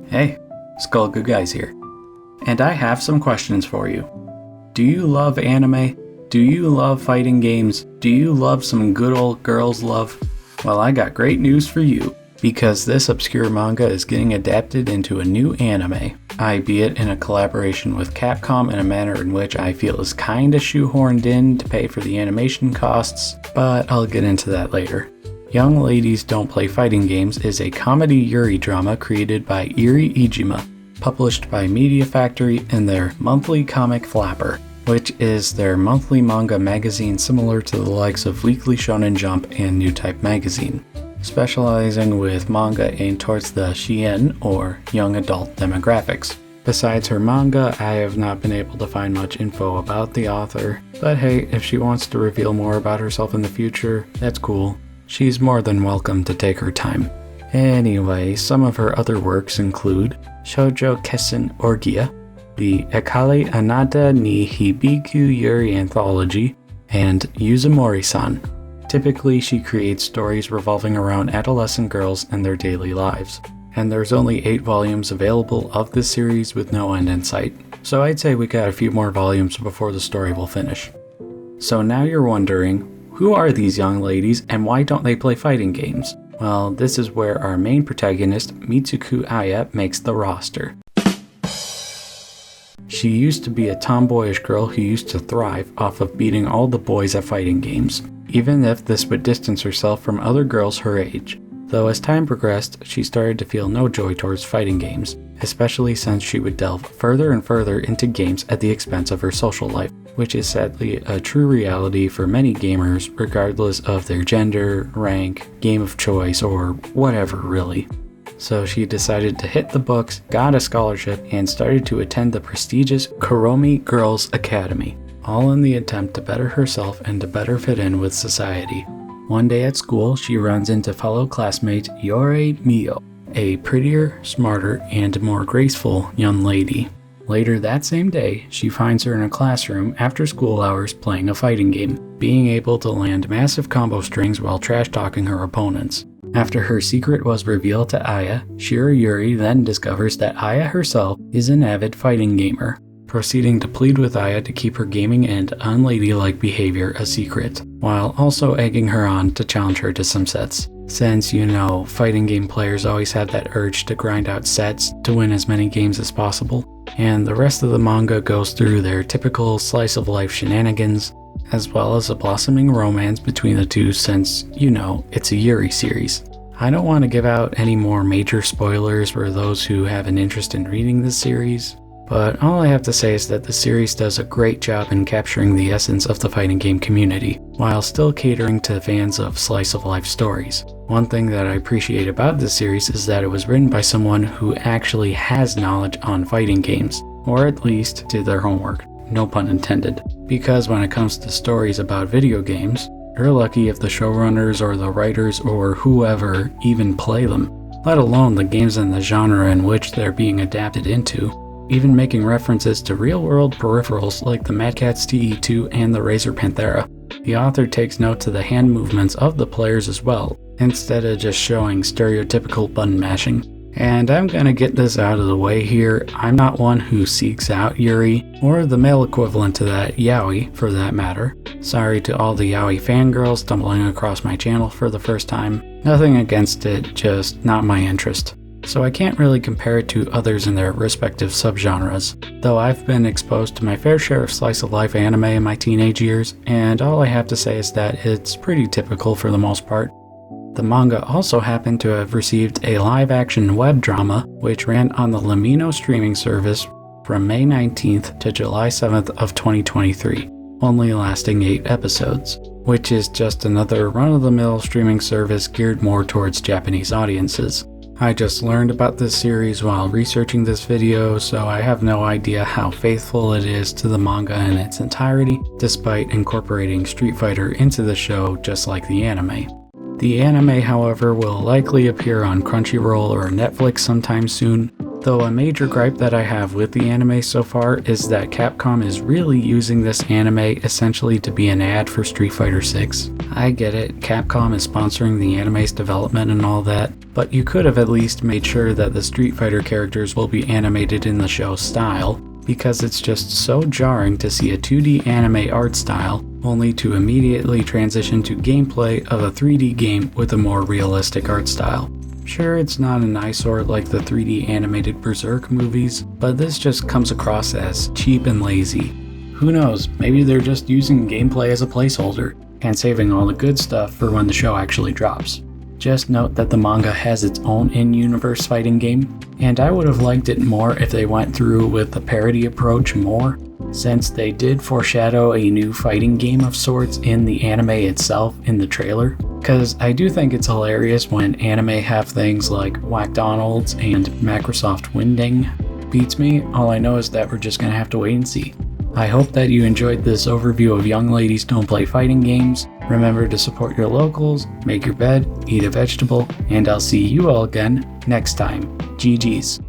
Hey, Skull Good Guys here. And I have some questions for you. Do you love anime? Do you love fighting games? Do you love some good old girls love? Well, I got great news for you, because this obscure manga is getting adapted into a new anime, albeit in a collaboration with Capcom in a manner in which I feel is kinda shoehorned in to pay for the animation costs, but I'll get into that later. Young Ladies Don't Play Fighting Games is a comedy yuri drama created by Eri Ejima, published by Media Factory in their monthly comic Flapper, which is their monthly manga magazine similar to the likes of Weekly Shonen Jump and New Type magazine, specializing with manga aimed towards the Shien or young adult demographics. Besides her manga, I have not been able to find much info about the author, but hey, if she wants to reveal more about herself in the future, that's cool. She's more than welcome to take her time. Anyway, some of her other works include Shoujo Kessen Orgia, the Akale Anata ni Hibiku Yuri Anthology, and Yuzumori-san. Typically, she creates stories revolving around adolescent girls and their daily lives. And there's only 8 volumes available of this series with no end in sight. So I'd say we got a few more volumes before the story will finish. So now you're wondering, who are these young ladies and why don't they play fighting games? Well, this is where our main protagonist, Mitsuku Aya, makes the roster. She used to be a tomboyish girl who used to thrive off of beating all the boys at fighting games, even if this would distance herself from other girls her age. Though as time progressed, she started to feel no joy towards fighting games, especially since she would delve further and further into games at the expense of her social life, which is sadly a true reality for many gamers regardless of their gender, rank, game of choice, or whatever really. So she decided to hit the books, got a scholarship, and started to attend the prestigious Kuromi Girls Academy, all in the attempt to better herself and to better fit in with society. One day at school, she runs into fellow classmate Yore Mio, a prettier, smarter, and more graceful young lady. Later that same day, she finds her in a classroom after school hours playing a fighting game, being able to land massive combo strings while trash-talking her opponents. After her secret was revealed to Aya, Shirayuri then discovers that Aya herself is an avid fighting gamer, proceeding to plead with Aya to keep her gaming and unladylike behavior a secret, while also egging her on to challenge her to some sets. Since, fighting game players always have that urge to grind out sets to win as many games as possible, and the rest of the manga goes through their typical slice-of-life shenanigans, as well as a blossoming romance between the two since, it's a Yuri series. I don't want to give out any more major spoilers for those who have an interest in reading this series, but all I have to say is that the series does a great job in capturing the essence of the fighting game community, while still catering to fans of slice-of-life stories. One thing that I appreciate about this series is that it was written by someone who actually has knowledge on fighting games, or at least did their homework, no pun intended. Because when it comes to stories about video games, you're lucky if the showrunners or the writers or whoever even play them, let alone the games and the genre in which they're being adapted into. Even making references to real-world peripherals like the Mad Catz TE2 and the Razer Panthera. The author takes note to the hand movements of the players as well, instead of just showing stereotypical button mashing. And I'm gonna get this out of the way here, I'm not one who seeks out Yuri, or the male equivalent to that, yaoi, for that matter. Sorry to all the yaoi fangirls stumbling across my channel for the first time. Nothing against it, just not my interest. So I can't really compare it to others in their respective subgenres, though I've been exposed to my fair share of slice-of-life anime in my teenage years, and all I have to say is that it's pretty typical for the most part. The manga also happened to have received a live-action web drama, which ran on the Lamino streaming service from May 19th to July 7th of 2023, only lasting 8 episodes, which is just another run-of-the-mill streaming service geared more towards Japanese audiences. I just learned about this series while researching this video, so I have no idea how faithful it is to the manga in its entirety, despite incorporating Street Fighter into the show just like the anime. The anime, however, will likely appear on Crunchyroll or Netflix sometime soon, Though a major gripe that I have with the anime so far is that Capcom is really using this anime essentially to be an ad for Street Fighter 6. I get it, Capcom is sponsoring the anime's development and all that, but you could have at least made sure that the Street Fighter characters will be animated in the show's style, because it's just so jarring to see a 2D anime art style only to immediately transition to gameplay of a 3D game with a more realistic art style. Sure, it's not an eyesore like the 3D animated Berserk movies, but this just comes across as cheap and lazy. Who knows, maybe they're just using gameplay as a placeholder, and saving all the good stuff for when the show actually drops. Just note that the manga has its own in-universe fighting game, and I would have liked it more if they went through with the parody approach more, since they did foreshadow a new fighting game of sorts in the anime itself in the trailer. Cause I do think it's hilarious when anime have things like Whackdonald's and Microsoft Winding. Beats me, all I know is that we're just gonna have to wait and see. I hope that you enjoyed this overview of Young Ladies Don't Play Fighting Games. Remember to support your locals, make your bed, eat a vegetable, and I'll see you all again next time. GG's.